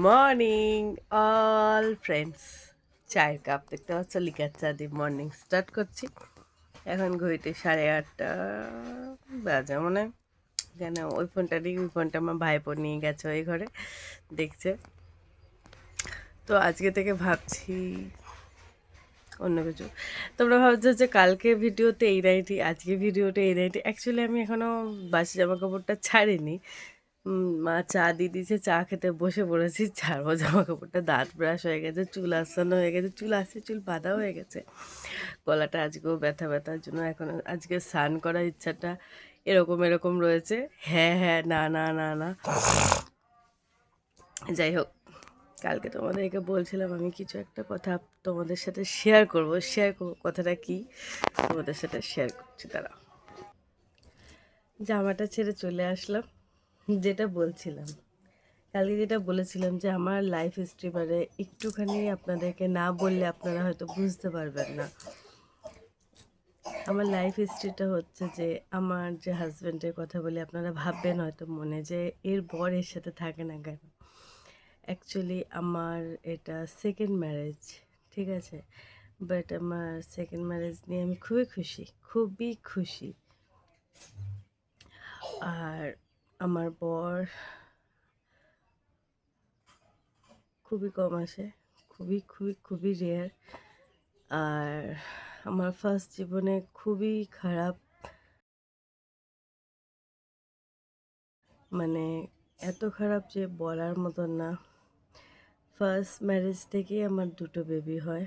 Morning all friends. চায়ের cup দেখতে পাচ্ছ, লিকার চা দিয়ে মর্নিং স্টার্ট করছি। এখন ঘড়িতে 8:30 বাজে মনে হয়। কেন ওই ফোনটা আমার ভাইপো নিয়ে গেছে ওই ঘরে, দেখছে। তো আজকে থেকে ভাবছি অন্য কিছু। তোমরা ভাবছো যে কালকে ভিডিওতে এই নাইটি, আজকে ভিডিওতে এই নাইটি। অ্যাকচুয়ালি আমি এখনও বাসি জামা কাপড়টা ছাড়িনি। মা চা দিয়ে দিয়েছে, চা খেতে বসে পড়েছি। ছাড়বো জামা কাপড়টা, দাঁত ব্রাশ হয়ে গেছে, চুল আসানো হয়ে গেছে, চুল আসছে, চুল বাঁধা হয়ে গেছে। গলাটা আজকেও ব্যথা ব্যথার জন্য এখন আজকে স্নান করার ইচ্ছাটা এরকম এরকম রয়েছে। হ্যাঁ হ্যাঁ, না না না না, যাই হোক। কালকে তোমাদেরকে বলছিলাম আমি কিছু একটা কথা তোমাদের সাথে শেয়ার করব। কথাটা কি তোমাদের সাথে শেয়ার করছি। তারা জামাটা ছেড়ে চলে আসলাম। যেটা বলছিলাম কালকে, যেটা বলেছিলাম যে আমার লাইফ হিস্ট্রি মানে একটুখানি আপনাদেরকে না বললে আপনারা হয়তো বুঝতে পারবেন না। আমার লাইফ হিস্ট্রিটা হচ্ছে যে আমার যে হাজব্যান্ডের কথা বলি, আপনারা ভাববেন হয়তো মনে যে এর বর এর সাথে থাকে না কেন। অ্যাকচুয়ালি আমার এটা সেকেন্ড ম্যারেজ, ঠিক আছে। বাট আমার সেকেন্ড ম্যারেজ নিয়ে আমি খুবই খুশি, খুবই খুশি। আর আমার বর খুবই কম আসে, খুবই খুবই খুবই রেয়ার। আর আমার ফার্স্ট জীবনে খুবই খারাপ, মানে এত খারাপ যে বলার মতন না। ফার্স্ট ম্যারেজ থেকেই আমার দুটো বেবি হয়।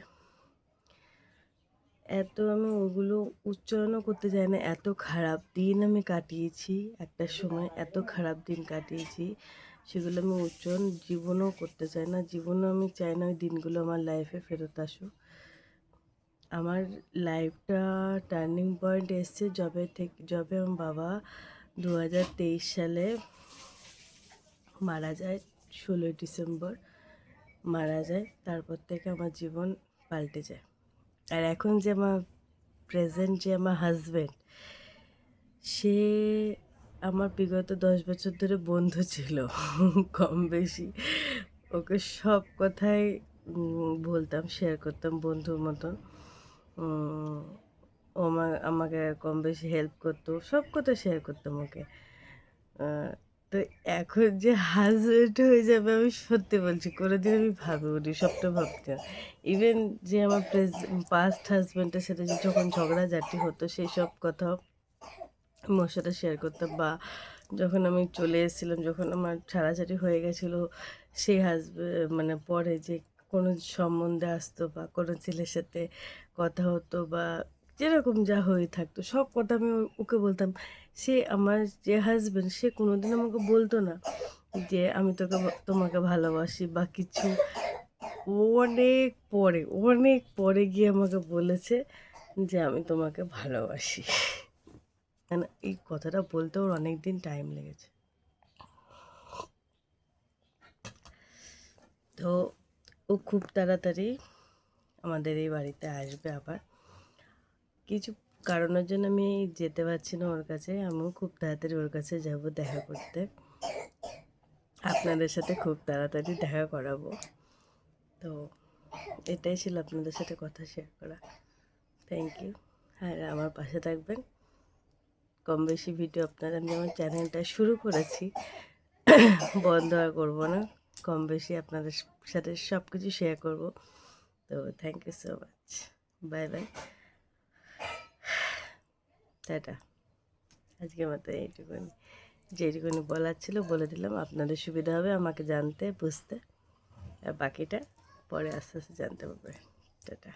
এত আমি ওগুলো উচ্চারণও করতে চাই না, এত খারাপ দিন আমি কাটিয়েছি। একটা সময় এত খারাপ দিন কাটিয়েছি, সেগুলো আমি উচ্চারণ জীবনেও করতে চাই না। জীবনেও আমি চাই না ওই দিনগুলো আমার লাইফে ফেরত আসুক। আমার লাইফটা টার্নিং পয়েন্ট এসছে যবে আমার বাবা 2023 সালে মারা যায়। 16ই ডিসেম্বর মারা যায়। তারপর থেকে আমার জীবন পাল্টে যায়। আর এখন যে আমার প্রেজেন্ট যে আমার হাজব্যান্ড, সে আমার বিগত 10 বছর ধরে বন্ধু ছিল। কম বেশি ওকে সব কথাই বলতাম, শেয়ার করতাম বন্ধুর মতন। ও আমাকে কম বেশি হেল্প করতো, সব কথা শেয়ার করতাম ওকে। তো এখন যে হাজব্যান্ড হয়ে যাবে, আমি সত্যি বলছি কোনোদিন আমি ভাবিনি, স্বপ্ন ভাবতে। ইভেন যে আমার পাস্ট হাজব্যান্ডের সাথে যে যখন ঝগড়াঝাটি হতো, সেই সব কথাও আমি ওর সাথে শেয়ার করতাম। বা যখন আমি চলে এসেছিলাম, যখন আমার ছাড়াছাড়ি হয়ে গেছিলো, সেই মানে পরে যে কোনো সম্বন্ধে আসতো বা কোনো ছেলের সাথে কথা হতো বা যেরকম যা হয়ে থাকতো, সব কথা আমি ওকে বলতাম। সে আমার যে হাজব্যান্ড, সে কোনোদিন আমাকে বলতো না যে আমি তোমাকে ভালোবাসি বা কিছু। অনেক পরে গিয়ে আমাকে বলেছে যে আমি তোমাকে ভালোবাসি। মানে এই কথাটা বলতে ওর অনেক দিন টাইম লেগেছে। তো ও খুব তাড়াতাড়ি আমাদের এই বাড়িতে আসবে। আবার কিছু কারণের জন্য আমি যেতে পারছি না ওর কাছে। আমিও খুব তাড়াতাড়ি ওর কাছে যাব দেখা করতে। আপনাদের সাথে খুব তাড়াতাড়ি দেখা করাবো। তো এটাই ছিল আপনাদের সাথে কথা শেয়ার করা। Thank you. আর আমার পাশে থাকবেন। কম বেশি ভিডিও আমি আমার চ্যানেলটা শুরু করেছি, বন্ধ আর করবো না। কম বেশি আপনাদের সাথে সব কিছু শেয়ার করব। তো thank you so much. Bye bye, tata. আজকে মতো এইটুকুনি, যেটুকুনি বলার ছিল বলে দিলাম। আপনাদের সুবিধা হবে আমাকে জানতে বুঝতে, আর বাকিটা পরে আস্তে আস্তে জানতে পারবে। টাটা।